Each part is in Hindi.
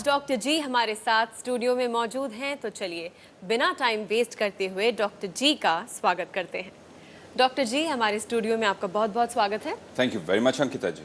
डॉक्टर जी हमारे साथ स्टूडियो में मौजूद हैं, तो चलिए बिना टाइम वेस्ट करते हुए डॉक्टर जी का स्वागत करते हैं। डॉक्टर जी, हमारे स्टूडियो में आपका बहुत बहुत स्वागत है। Thank you very much Ankita ji.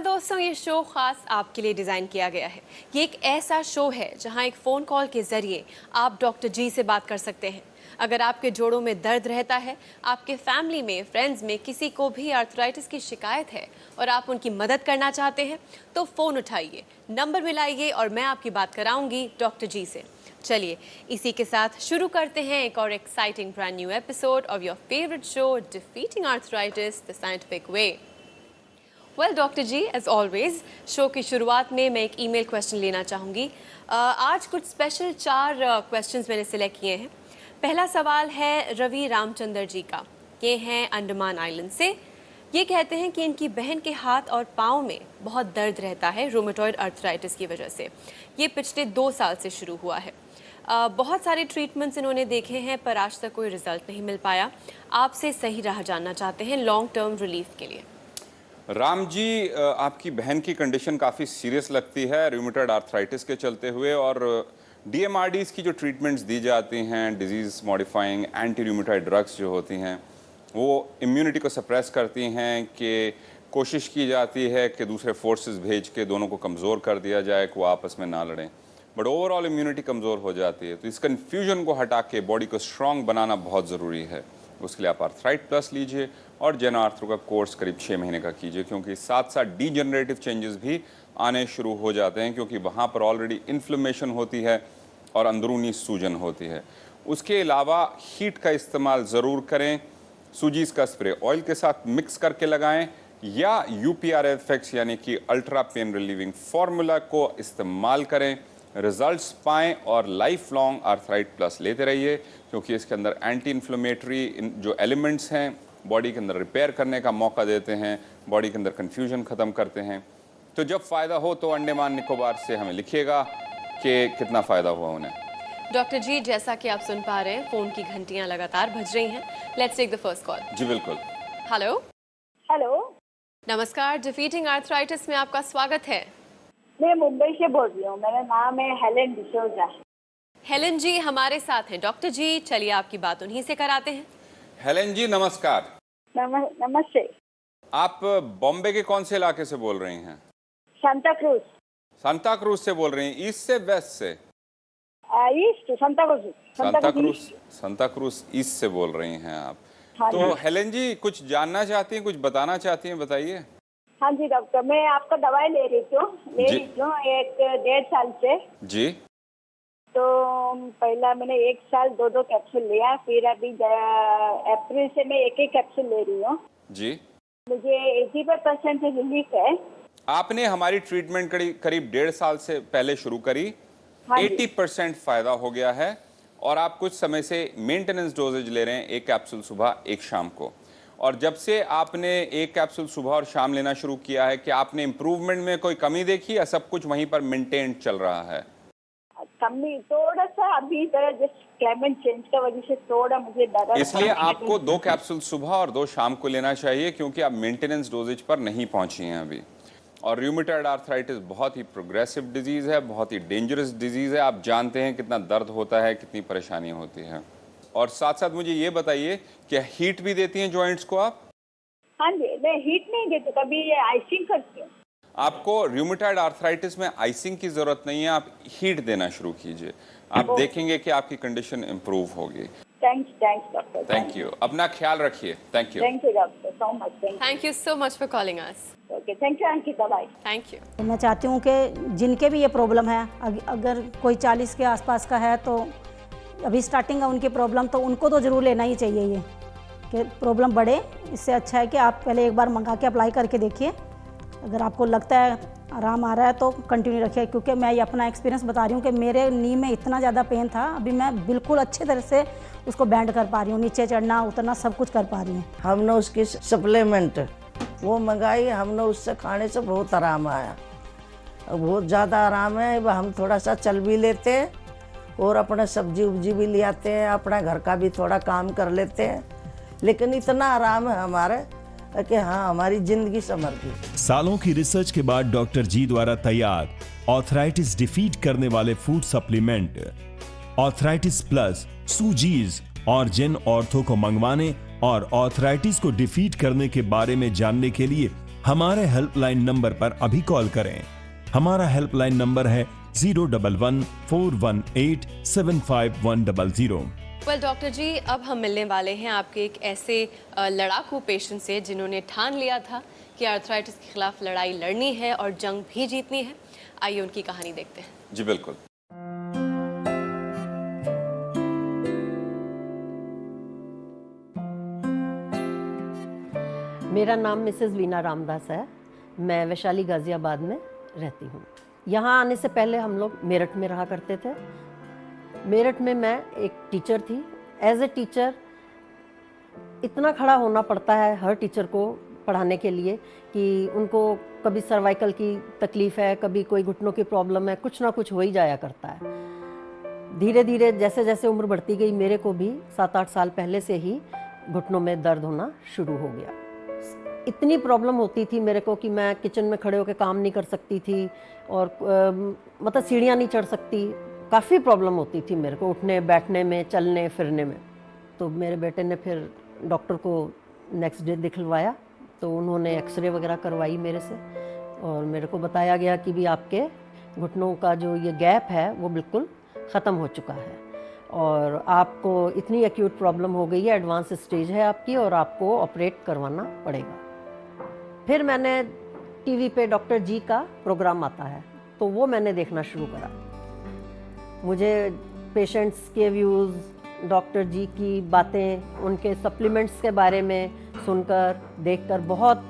दोस्तों, ये शो खास आपके लिए डिज़ाइन किया गया है। ये एक ऐसा शो है जहां एक फ़ोन कॉल के ज़रिए आप डॉक्टर जी से बात कर सकते हैं। अगर आपके जोड़ों में दर्द रहता है, आपके फैमिली में, फ्रेंड्स में किसी को भी आर्थराइटिस की शिकायत है और आप उनकी मदद करना चाहते हैं, तो फ़ोन उठाइए, नंबर मिलाइए और मैं आपकी बात कराऊंगी डॉक्टर जी से। चलिए इसी के साथ शुरू करते हैं एक और exciting brand new episode of your favourite show defeating arthritis the scientific way. Doctor ji, as always show की शुरुआत में मैं एक ईमेल क्वेश्चन लेना चाहूँगी। आज कुछ स्पेशल 4 क्वेश्चंस मैंने सिलेक्ट किए हैं। पहला सवाल है रवि रामचंद्र जी का। ये हैं अंडमान आइलैंड से। ये कहते हैं कि इनकी बहन के हाथ और पाँव में बहुत दर्द रहता है रूमेटॉइड आर्थराइटिस की वजह से। ये पिछले 2 साल से शुरू हुआ है। बहुत सारे ट्रीटमेंट्स इन्होंने देखे हैं पर आज तक कोई रिजल्ट नहीं मिल पाया। आपसे सही राह जानना चाहते हैं लॉन्ग टर्म रिलीफ के लिए। राम जी, आपकी बहन की कंडीशन काफ़ी सीरियस लगती है रूमेटॉइड आर्थराइटिस के चलते हुए, और डीएमआरडीज़ की जो ट्रीटमेंट्स दी जाती हैं, disease modifying anti rheumatoid drugs जो होती हैं, वो इम्यूनिटी को सप्रेस करती हैं। कि कोशिश की जाती है कि दूसरे फोर्सेस भेज के दोनों को कमज़ोर कर दिया जाए कि वो आपस में ना लड़ें, बट ओवरऑल इम्यूनिटी कमज़ोर हो जाती है। तो इस कन्फ्यूजन को हटा के बॉडी को स्ट्रॉन्ग बनाना बहुत ज़रूरी है। उसके लिए आप आर्थराइट प्लस लीजिए और जेनआर्थ्रो का कोर्स करीब 6 महीने का कीजिए, क्योंकि साथ साथ डीजनरेटिव चेंजेस भी आने शुरू हो जाते हैं, क्योंकि वहाँ पर ऑलरेडी इन्फ्लेमेशन होती है और अंदरूनी सूजन होती है। उसके अलावा हीट का इस्तेमाल ज़रूर करें। सूजीज़ का स्प्रे ऑयल के साथ मिक्स करके लगाएं, या UPRFX यानी कि अल्ट्रा पेन रिलीविंग फार्मूला को इस्तेमाल करें। रिजल्ट्स पाएँ और लाइफ लॉन्ग आर्थराइट प्लस लेते रहिए, क्योंकि इसके अंदर एंटी इन्फ्लेमेटरी जो एलिमेंट्स हैं बॉडी के अंदर रिपेयर करने का मौका देते हैं, बॉडी के अंदर कन्फ्यूजन ख़त्म करते हैं। तो जब फ़ायदा हो तो अंडमान निकोबार से हमें लिखिएगा कि कितना फ़ायदा हुआ उन्हें। डॉक्टर जी, जैसा कि आप सुन पा रहे हैं, फ़ोन की घंटियाँ लगातार बज रही हैं। Let's take the first call. जी बिल्कुल। हेलो। हेलो, नमस्कार, डिफीटिंग आर्थराइटिस में आपका स्वागत है। मैं मुंबई से बोल रही हूँ। मेरा नाम है हेलेन डिसोजा। हेलेन जी हमारे साथ हैं। डॉक्टर जी, चलिए आपकी बात उन्हीं से कराते हैं। हेलेन जी नमस्कार। नमस्ते। आप बॉम्बे के कौन से इलाके से बोल रही हैं? Santa cruise. सांता क्रूज से बोल रही हैं? ईस्ट से वेस्ट से? East, Santa cruise. Santa cruise east से बोल रही हैं आप। हाँ तो हेलेन जी, कुछ जानना चाहती हैं, कुछ बताना चाहती हैं, बताइए। हाँ जी डॉक्टर, मैं आपका दवाई ले रही हूँ 1.5 साल से जी। तो पहला मैंने 1 साल 2 कैप्सूल लिया, फिर अभी अप्रैल से मैं एक कैप्सूल ले रही हूँ जी। मुझे 85% रिलीफ है। आपने हमारी ट्रीटमेंट करीब 1.5 साल से पहले शुरू करी। हाँ 80% फायदा हो गया है, और आप कुछ समय से मेंटेनेंस डोजेज ले रहे हैं, 1 कैप्सूल सुबह 1 शाम को। और जब से आपने 1 कैप्सूल सुबह और शाम लेना शुरू किया है, कि आपने इम्प्रूवमेंट में कोई कमी देखी या सब कुछ वहीं पर मेंटेन चल रहा है? कमी थोड़ा सा अभी जस्ट क्लाइमेट चेंज का वजह से थोड़ा मुझे डर, इसलिए आपको 2 कैप्सूल सुबह और 2 शाम को लेना चाहिए, क्योंकि आप मेंटेनेंस डोजेज पर नहीं पहुंची हैं अभी। और रूमेटॉइड आर्थराइटिस बहुत ही प्रोग्रेसिव डिजीज़ है, बहुत ही डेंजरस डिजीज़ है। आप जानते हैं कितना दर्द होता है, कितनी परेशानी होती है। और साथ साथ मुझे ये बताइए, क्या हीट भी देती हैं जॉइंट्स को आप? हाँ जी, मैं हीट नहीं देती, कभी आइसिंग करती हूँ। आपको रूमेटॉइड आर्थराइटिस में आइसिंग की जरूरत नहीं है, आप हीट देना शुरू कीजिए। आप देखेंगे कि आपकी कंडीशन इम्प्रूव होगी। Thanks doctor. Thank you. अपना ख्याल रखिए। Thank you doctor so much. Thank you so much for calling us. Okay, thank you Ankita, bye. Thank you. मैं चाहती हूँ कि जिनके भी ये प्रॉब्लम है, अगर कोई 40 के आसपास का है, तो अभी स्टार्टिंग है उनकी प्रॉब्लम, तो उनको तो ज़रूर लेना ही चाहिए ये, कि प्रॉब्लम बढ़े। इससे अच्छा है कि आप पहले एक बार मंगा के अप्लाई करके देखिए। अगर आपको लगता है आराम आ रहा है तो कंटिन्यू रखिए, क्योंकि मैं ये अपना एक्सपीरियंस बता रही हूँ कि मेरे नी में इतना ज़्यादा पेन था, अभी मैं बिल्कुल अच्छे तरह से उसको बैंड कर पा रही हूँ, नीचे चढ़ना उतरना सब कुछ कर पा रही हूँ। हमने उसकी सप्लीमेंट वो मंगाई, हमने उससे खाने से बहुत आराम आया, बहुत ज़्यादा आराम है। अब हम थोड़ा सा चल भी लेते हैं और अपना सब्जी उब्जी भी ले आते हैं, अपना घर का भी थोड़ा काम कर लेते हैं, लेकिन इतना आराम है हमारे कि हाँ, हमारी जिंदगी संभल गई। सालों की रिसर्च के बाद डॉक्टर जी द्वारा तैयार ऑर्थराइटिस डिफीट करने वाले फूड सप्लीमेंट ऑर्थराइटिस प्लस, सूजीज और जेन ऑर्थो को मंगवाने और ऑर्थराइटिस को डिफीट करने के बारे में जानने के लिए हमारे हेल्पलाइन नंबर पर अभी कॉल करें। हमारा हेल्पलाइन नंबर है 011-418-75100। वेल डॉक्टर जी, अब हम मिलने वाले हैं आपके एक ऐसे लड़ाकू पेशेंट से जिन्होंने ठान लिया था कि आर्थराइटिस के खिलाफ लड़ाई लड़नी है और जंग भी जीतनी है। आइए उनकी कहानी देखते हैं। जी बिल्कुल। मेरा नाम मिसेस वीना रामदास है। मैं वैशाली गाजियाबाद में रहती हूँ। यहाँ आने से पहले हम लोग मेरठ में रहा करते थे। मेरठ में मैं एक टीचर थी। एज ए टीचर इतना खड़ा होना पड़ता है हर टीचर को पढ़ाने के लिए कि उनको कभी सर्वाइकल की तकलीफ़ है, कभी कोई घुटनों की प्रॉब्लम है, कुछ ना कुछ हो ही जाया करता है। धीरे धीरे जैसे जैसे उम्र बढ़ती गई, मेरे को भी 7-8 साल पहले से ही घुटनों में दर्द होना शुरू हो गया। इतनी प्रॉब्लम होती थी मेरे को कि मैं किचन में खड़े होकर काम नहीं कर सकती थी और मतलब सीढ़ियाँ नहीं चढ़ सकती। काफ़ी प्रॉब्लम होती थी मेरे को उठने बैठने में, चलने फिरने में। तो मेरे बेटे ने फिर डॉक्टर को नेक्स्ट डे दिखलवाया, तो उन्होंने एक्सरे वगैरह करवाई मेरे से और मेरे को बताया गया कि भी आपके घुटनों का जो ये गैप है वो बिल्कुल ख़त्म हो चुका है और आपको इतनी एक्यूट प्रॉब्लम हो गई है, एडवांस स्टेज है आपकी और आपको ऑपरेट करवाना पड़ेगा। फिर मैंने टीवी पे डॉक्टर जी का प्रोग्राम आता है तो वो मैंने देखना शुरू करा। मुझे पेशेंट्स के व्यूज़, डॉक्टर जी की बातें, उनके सप्लीमेंट्स के बारे में सुनकर देखकर बहुत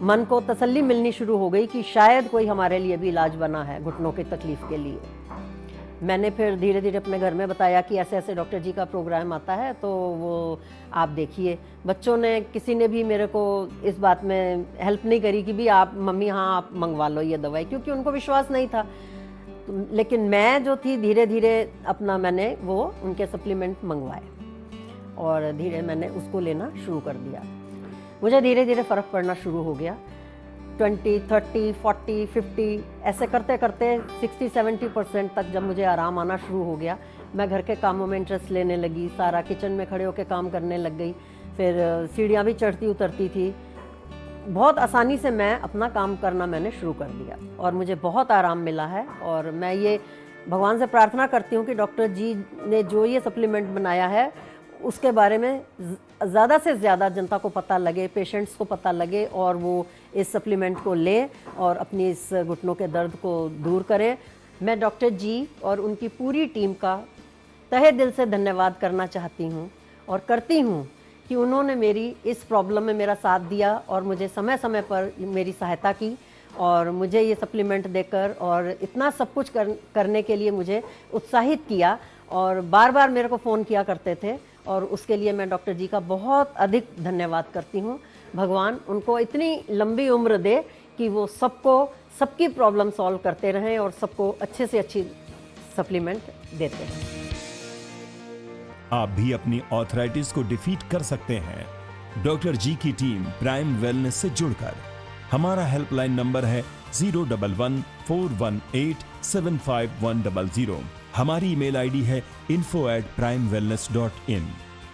मन को तसल्ली मिलनी शुरू हो गई कि शायद कोई हमारे लिए भी इलाज बना है घुटनों की तकलीफ़ के लिए। मैंने फिर धीरे धीरे अपने घर में बताया कि ऐसे ऐसे डॉक्टर जी का प्रोग्राम आता है तो वो आप देखिए। बच्चों ने, किसी ने भी मेरे को इस बात में हेल्प नहीं करी कि भी आप मम्मी हाँ आप मंगवा लो ये दवाई, क्योंकि उनको विश्वास नहीं था। लेकिन मैं जो थी धीरे धीरे अपना मैंने वो उनके सप्लीमेंट मंगवाए और धीरे मैंने उसको लेना शुरू कर दिया। मुझे धीरे धीरे फ़र्क पड़ना शुरू हो गया। 20, 30, 40, 50 ऐसे करते करते 60-70% तक जब मुझे आराम आना शुरू हो गया, मैं घर के कामों में इंटरेस्ट लेने लगी। सारा किचन में खड़े होकर काम करने लग गई। फिर सीढ़ियाँ भी चढ़ती उतरती थी। बहुत आसानी से मैं अपना काम करना मैंने शुरू कर दिया और मुझे बहुत आराम मिला है। और मैं ये भगवान से प्रार्थना करती हूँ कि डॉक्टर जी ने जो ये सप्लीमेंट बनाया है उसके बारे में ज़्यादा से ज़्यादा जनता को पता लगे, पेशेंट्स को पता लगे और वो इस सप्लीमेंट को लें और अपनी इस घुटनों के दर्द को दूर करें। मैं डॉक्टर जी और उनकी पूरी टीम का तहे दिल से धन्यवाद करना चाहती हूँ और करती हूँ कि उन्होंने मेरी इस प्रॉब्लम में मेरा साथ दिया और मुझे समय समय पर मेरी सहायता की और मुझे ये सप्लीमेंट देकर और इतना सब कुछ करने के लिए मुझे उत्साहित किया और बार बार मेरे को फ़ोन किया करते थे और उसके लिए मैं डॉक्टर जी का बहुत अधिक धन्यवाद करती हूँ। भगवान उनको इतनी लंबी उम्र दे कि वो सबको सबकी प्रॉब्लम सॉल्व करते रहें और सबको अच्छे से अच्छी सप्लीमेंट देते हैं। आप भी अपनी ऑर्थराइटिस को डिफीट कर सकते हैं डॉक्टर जी की टीम प्राइम वेलनेस से जुड़कर। हमारा हेल्पलाइन नंबर है 011-418-75100। हमारी ईमेल आईडी है info@primewellness.in।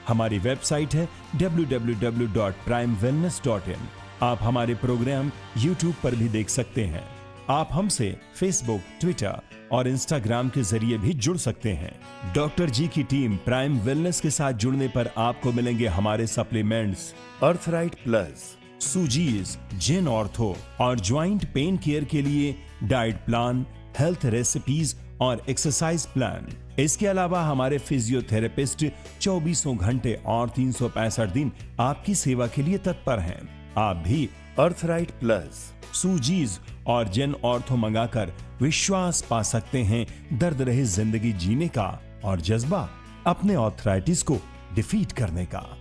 हमारी वेबसाइट है www.primewellness.in। आप हमारे प्रोग्राम YouTube पर भी देख सकते हैं। आप हमसे फेसबुक, ट्विटर और इंस्टाग्राम के जरिए भी जुड़ सकते हैं। डॉक्टर जी की टीम प्राइम वेलनेस के साथ जुड़ने पर आपको मिलेंगे हमारे सप्लीमेंट्स अर्थराइट प्लस, सूजीज, जेन ऑर्थो और ज्वाइंट पेन केयर के लिए डाइट प्लान, हेल्थ रेसिपीज और एक्सरसाइज प्लान। इसके अलावा हमारे फिजियोथेरेपिस्ट 24 घंटे और 365 दिन आपकी सेवा के लिए तत्पर हैं। आप भी अर्थराइट प्लस, सूजीज और जेन ऑर्थो मंगाकर विश्वास पा सकते हैं दर्द रहित जिंदगी जीने का और जज्बा अपने ऑर्थराइटिस को डिफीट करने का।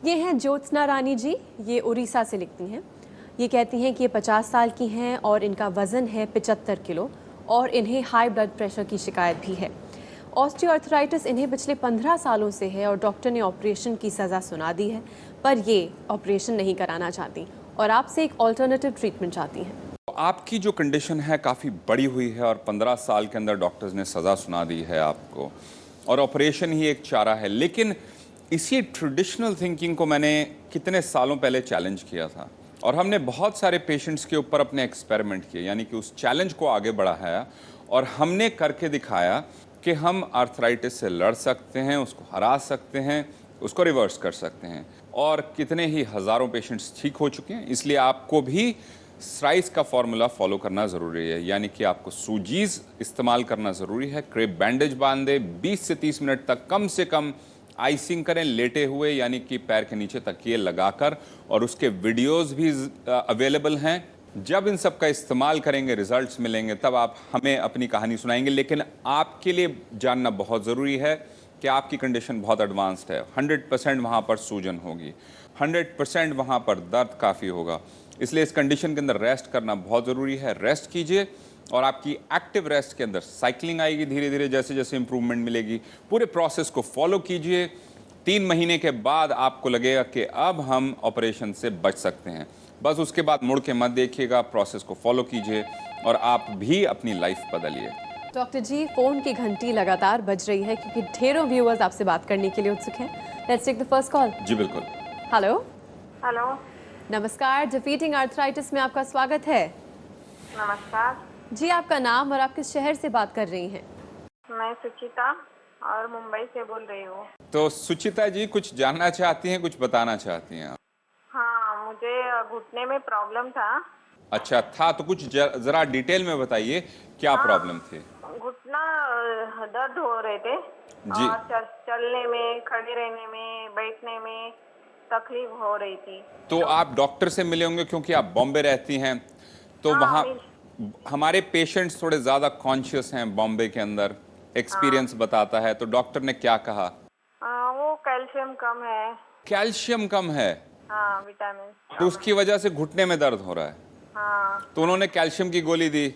ये हैं ज्योत्सना रानी जी। ये उड़ीसा से लिखती हैं। ये कहती हैं कि ये 50 साल की हैं और इनका वज़न है 75 किलो और इन्हें हाई ब्लड प्रेशर की शिकायत भी है ऑस्टियोआर्थराइटिस इन्हें पिछले 15 सालों से है और डॉक्टर ने ऑपरेशन की सज़ा सुना दी है, पर ये ऑपरेशन नहीं कराना चाहती और आपसे एक ऑल्टरनेटिव ट्रीटमेंट चाहती हैं। आपकी जो कंडीशन है काफ़ी बड़ी हुई है और 15 साल के अंदर डॉक्टर्स ने सज़ा सुना दी है आपको और ऑपरेशन ही एक चारा है। लेकिन इसी ट्रेडिशनल थिंकिंग को मैंने कितने सालों पहले चैलेंज किया था और हमने बहुत सारे पेशेंट्स के ऊपर अपने एक्सपेरिमेंट किए, यानी कि उस चैलेंज को आगे बढ़ाया और हमने करके दिखाया कि हम आर्थराइटिस से लड़ सकते हैं, उसको हरा सकते हैं, उसको रिवर्स कर सकते हैं और कितने ही हज़ारों पेशेंट्स ठीक हो चुके हैं। इसलिए आपको भी स्ट्राइस का फॉर्मूला फॉलो करना ज़रूरी है, यानी कि आपको सूजीज़ इस्तेमाल करना ज़रूरी है। क्रेप बैंडेज बांधे 20 से 30 मिनट तक कम से कम आइसिंग करें लेटे हुए, यानी कि पैर के नीचे तकिए लगाकर, और उसके वीडियोस भी अवेलेबल हैं। जब इन सब का इस्तेमाल करेंगे, रिजल्ट्स मिलेंगे, तब आप हमें अपनी कहानी सुनाएंगे। लेकिन आपके लिए जानना बहुत ज़रूरी है कि आपकी कंडीशन बहुत एडवांस्ड है। 100% वहाँ पर सूजन होगी, 100% वहाँ पर दर्द काफ़ी होगा। इसलिए इस कंडीशन के अंदर रेस्ट करना बहुत ज़रूरी है। रेस्ट कीजिए और आपकी एक्टिव रेस्ट के अंदर साइकिलिंग आएगी धीरे धीरे, जैसे जैसे इंप्रूवमेंट मिलेगी। पूरे प्रोसेस को फॉलो कीजिए। 3 महीने के बाद आपको लगेगा कि अब हम ऑपरेशन से बच सकते हैं। बस उसके बाद मुड़ के मत देखिएगा, प्रोसेस को फॉलो कीजिए और आप भी अपनी लाइफ बदलिए। डॉक्टर जी, फ़ोन की घंटी लगातार बज रही है क्योंकि ढेरों व्यूअर्स आपसे बात करने के लिए उत्सुक हैं। Let's take the first call. जी बिल्कुल। हेलो। हेलो, नमस्कार, डिफीटिंग आर्थराइटिस में आपका स्वागत है। नमस्कार। जी, आपका नाम और आप किस शहर से बात कर रही हैं? मैं सुचिता और मुंबई से बोल रही हूँ। तो सुचिता जी, कुछ जानना चाहती हैं, कुछ बताना चाहती हैं आप? हाँ, मुझे घुटने में प्रॉब्लम था। अच्छा था, तो कुछ जरा डिटेल में बताइए क्या प्रॉब्लम थी? घुटना दर्द हो रहे थे जी। और चलने में, खड़े रहने में, बैठने में तकलीफ हो रही थी। तो आप डॉक्टर से मिले होंगे क्योंकि आप बॉम्बे रहती हैं, तो हाँ, वहाँ हमारे पेशेंट्स थोड़े ज़्यादा कॉन्शियस हैं बॉम्बे के अंदर, एक्सपीरियंस बताता है। तो डॉक्टर ने क्या कहा? वो कैल्शियम कम है। कैल्शियम कम है? हाँ, विटामिन। तो उसकी वजह से घुटने में दर्द हो रहा है। हाँ तो उन्होंने कैल्शियम की गोली दी?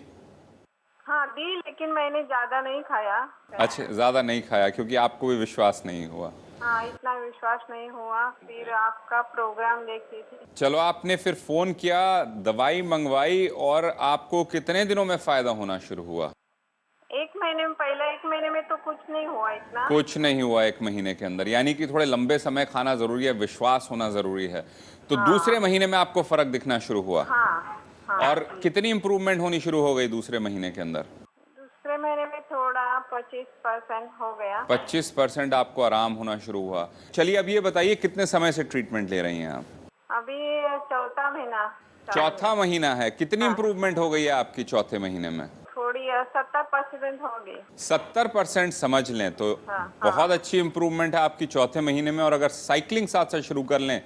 हाँ दी, लेकिन मैंने ज्यादा नहीं खाया। अच्छा, ज़्यादा नहीं खाया क्योंकि आपको भी विश्वास नहीं हुआ। हाँ, इतना विश्वास नहीं हुआ। फिर आपका प्रोग्राम देखी थी। चलो, आपने फिर फ़ोन किया, दवाई मंगवाई और आपको कितने दिनों में फ़ायदा होना शुरू हुआ? 1 महीने में, पहले 1 महीने में तो कुछ नहीं हुआ इतना। कुछ नहीं हुआ 1 महीने के अंदर, यानी कि थोड़े लंबे समय खाना ज़रूरी है, विश्वास होना ज़रूरी है। तो दूसरे महीने में आपको फ़र्क दिखना शुरू हुआ? हाँ, हाँ। और कितनी इम्प्रूवमेंट होनी शुरू हो गई दूसरे महीने के अंदर? दूसरे महीने में थोड़ा 25% हो गया। 25% आपको आराम होना शुरू हुआ। चलिए, अब ये बताइए कितने समय से ट्रीटमेंट ले रही हैं आप? अभी चौथा महीना। चौथा महीना है। कितनी इम्प्रूवमेंट हो गई है आपकी चौथे महीने में? थोड़ी 70% हो गई। 70% समझ लें तो बहुत अच्छी इम्प्रूवमेंट है आपकी चौथे महीने में। और अगर साइकिलिंग साथ साथ शुरू कर लें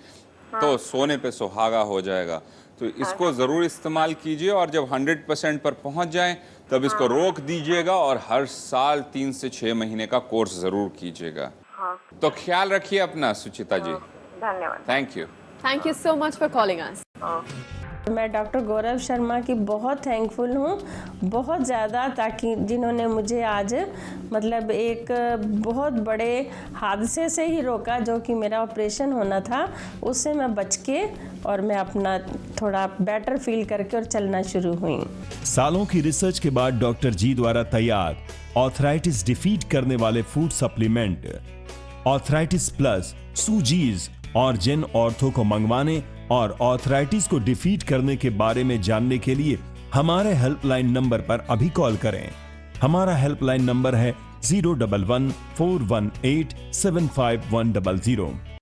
तो सोने पे सुहागा हो जाएगा। तो इसको ज़रूर इस्तेमाल कीजिए और जब 100% पर पहुंच जाएं तब इसको रोक दीजिएगा और हर साल 3 से 6 महीने का कोर्स ज़रूर कीजिएगा। तो ख्याल रखिए अपना सुचिता जी। धन्यवाद। Thank you. Thank you so much for calling अस। मैं डॉक्टर गौरव शर्मा की बहुत थैंकफुल हूँ, बहुत ज़्यादा, ताकि जिन्होंने मुझे आज मतलब एक बहुत बड़े हादसे से ही रोका, जो कि मेरा ऑपरेशन होना था, उससे मैं बच के और मैं अपना थोड़ा बेटर फील करके और चलना शुरू हुई। सालों की रिसर्च के बाद डॉक्टर जी द्वारा तैयार ऑर्थराइटिस डिफीट करने वाले फूड सप्लीमेंट ऑर्थराइटिस प्लस, सूजीज और जिन ऑर्थो को मंगवाने और ऑर्थराइटिस को डिफीट करने के बारे में जानने के लिए हमारे हेल्पलाइन नंबर पर अभी कॉल करें। हमारा हेल्पलाइन नंबर है 011 418 75100।